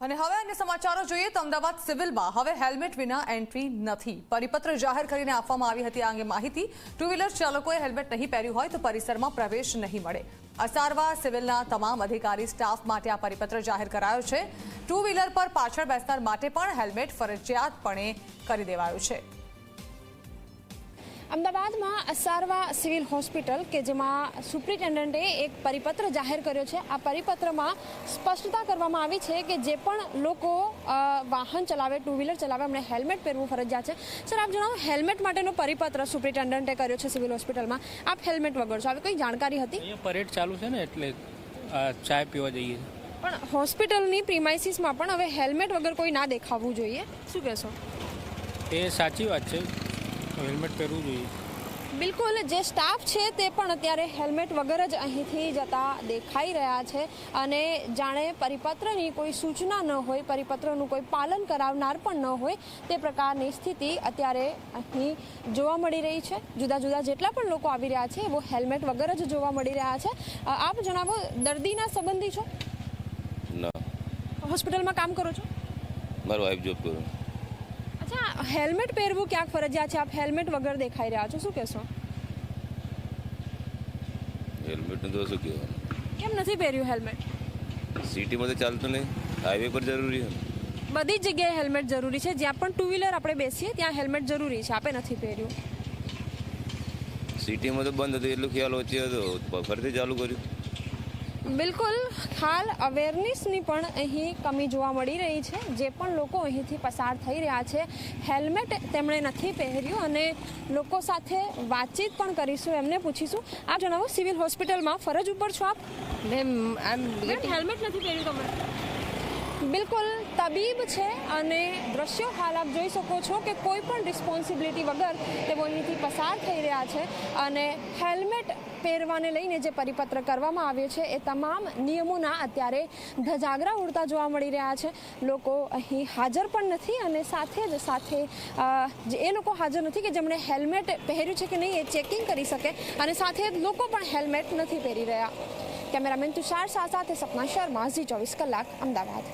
અને હવે અન્ય સમાચારો જોઈએ તો અમદાવાદ સિવિલમાં હવે હેલ્મેટ વિના એન્ટ્રી નથી. પરિપત્ર જાહેર કરીને આપવામાં આવી હતી આ અંગે માહિતી. ટુ વ્હીલર ચાલકોએ હેલ્મેટ નહીં પહેર્યું હોય તો પરિસરમાં પ્રવેશ નહીં મળે. અસારવા સિવિલના તમામ અધિકારી સ્ટાફ માટે આ પરિપત્ર જાહેર કરાયો છે. ટુ વ્હીલર પર પાછળ બેસનાર માટે પણ હેલ્મેટ ફરજિયાતપણે કરી દેવાયું છે. અમદાવાદમાં અસારવા સિવિલ હોસ્પિટલ કે જેમાં સુપ્રિન્ટેન્ડન્ટે એક પરિપત્ર જાહેર કર્યો છે. આ પરિપત્રમાં સ્પષ્ટતા કરવામાં આવી છે કે જે પણ લોકો વાહન ચલાવે, ટુ વ્હીલર ચલાવે, એમણે હેલ્મેટ પહેરવું ફરજિયાત છે. સર, આપ જણાવો, હેલ્મેટ માટેનો પરિપત્ર સુપ્રિન્ટેન્ડન્ટે કર્યો છે સિવિલ હોસ્પિટલમાં. આપ હેલ્મેટ વગર છો, આવી કઈ જાણકારી હતી? અહીંયા પરેડ ચાલુ છે ને, એટલે ચાય પીવા જઈએ. પણ હોસ્પિટલની પ્રિમાઇસીસમાં પણ હવે હેલ્મેટ વગર કોઈ ના દેખાવું જોઈએ, શું કહેશો? એ સાચી વાત છે, હેલ્મેટ પહેરવું જોઈએ. બિલકુલ, જે સ્ટાફ છે તે પણ અત્યારે હેલ્મેટ વગર જ અહીંથી જતા દેખાઈ રહ્યા છે અને જાણે પરિપત્રની કોઈ સૂચના ન હોય, પરિપત્રનું કોઈ પાલન કરાવનાર પણ ન હોય તે પ્રકારની સ્થિતિ અત્યારે અહીં જોવા મળી રહી છે. જુદા જુદા જેટલા પણ લોકો આવી રહ્યા છે એવો હેલ્મેટ વગર જ જોવા મળી રહ્યા છે. આપ જણાવો, દર્દીના સંબંધી છો? ના. હોસ્પિટલમાં કામ કરો છો? મારો વાઇફ જોબ કરું. અચ્છા, હેલ્મેટ પહેરવું ક્યાંક ફરજિયાત છે, આપ હેલ્મેટ વગર દેખાઈ રહ્યા છો, શું કહેશો? હેલ્મેટનું તો શું કહેવાનું? કેમ નથી પહેર્યું હેલ્મેટ? સિટીમાં તો ચાલતું નહીં, હાઈવે પર જરૂરી છે. બધી જ જગ્યાએ હેલ્મેટ જરૂરી છે. જ્યાં પણ ટુ વ્હીલર આપણે બેસીએ ત્યાં હેલ્મેટ જરૂરી છે, આપે નથી પહેર્યું. સિટીમાં તો બંધ હતું, એટલું ખ્યાલ ઓછી હતો, ફરીથી ચાલુ કર્યું. બિલકુલ, હાલ અવેરનેસની પણ અહીં કમી જોવા મળી રહી છે. જે પણ લોકો અહીંથી પસાર થઈ રહ્યા છે, હેલ્મેટ તેમણે નથી પહેર્યું અને લોકો સાથે વાતચીત પણ કરીશું, એમને પૂછીશું. આપ જણાવો, સિવિલ હોસ્પિટલમાં ફરજ ઉપર છો આપ? હેલ્મેટ નથી પહેર્યું તમે? બિલકુલ, તબીબ છે અને દ્રશ્યો હાલ આપ જોઈ શકો છો કે કોઈ પણ રિસ્પોન્સિબિલિટી વગર તેઓ અહીંથી પસાર થઈ રહ્યા છે અને હેલ્મેટ પહેરવાને લઈને જે પરિપત્ર કરવામાં આવ્યો છે એ તમામ નિયમોના અત્યારે ધજાગરા ઉડતા જોવા મળી રહ્યા છે. લોકો અહીં હાજર પણ નથી અને સાથે એ લોકો હાજર નથી કે જેમણે હેલ્મેટ પહેર્યું છે કે નહીં એ ચેકિંગ કરી શકે અને સાથે લોકો પણ હેલ્મેટ નથી પહેરી રહ્યા. કેમેરામેન તુષાર શાહ સાથે સપના શર્મા, ઝી 24 કલાક, અમદાવાદ.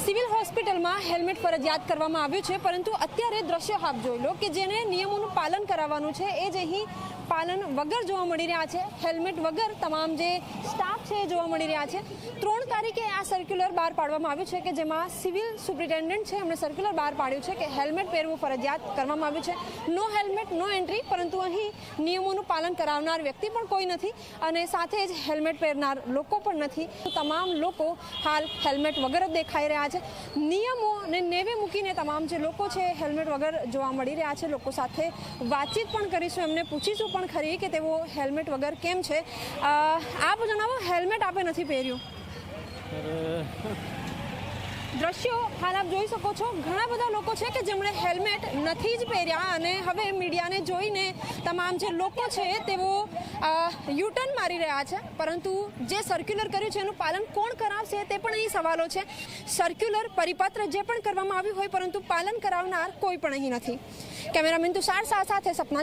સિવિલ હોસ્પિટલમાં હેલ્મેટ ફરજિયાત કરવામાં આવ્યું છે, પરંતુ અત્યારે દ્રશ્યો આપ જોઈ લો કે જેને નિયમોનું પાલન કરાવવાનું છે એ જ અહીં પાલન વગર જોવા મળી રહ્યા છે. હેલ્મેટ વગર તમામ જે સ્ટાફ છે એ જોવા મળી રહ્યા છે. 3 તારીખે આ સર્ક્યુલર બહાર પાડવામાં આવ્યું છે કે જેમાં સિવિલ સુપ્રિન્ટેન્ડન્ટ છે એમણે સર્ક્યુલર બહાર પાડ્યું છે કે હેલ્મેટ પહેરવું ફરજિયાત કરવામાં આવ્યું છે. નો હેલ્મેટ નો એન્ટ્રી, પરંતુ અહીં નિયમોનું પાલન કરાવનાર વ્યક્તિ પણ કોઈ નથી અને સાથે જ હેલ્મેટ પહેરનાર લોકો પણ નથી. તમામ લોકો હાલ હેલ્મેટ વગર જ દેખાઈ રહ્યા છે. નિયમોને નેવે મૂકીને તમામ જે લોકો છે હેલ્મેટ વગર જોવા મળી રહ્યા છે. લોકો સાથે વાતચીત પણ કરીશું, એમને પૂછીશું પણ ખરી કે તેઓ હેલ્મેટ વગર કેમ છે. આપ જણાવો, હેલ્મેટ આપે નથી પહેર્યું? દ્રશ્યો હાલ આપ જોઈ શકો છો, ઘણા બધા લોકો છે કે જેમણે હેલ્મેટ નથી જ પહેર્યા અને હવે મીડિયાને જોઈને તમામ જે લોકો છે તેઓ યુટર્ન મારી રહ્યા છે. પરંતુ જે સર્ક્યુલર કર્યું છે એનું પાલન કોણ કરાવશે તે પણ અહીં સવાલો છે. સર્ક્યુલર પરિપત્ર જે પણ કરવામાં આવ્યું હોય પરંતુ પાલન કરાવનાર કોઈ પણ અહીં નથી. કેમેરામેન તુષાર શાહ સાથે સપના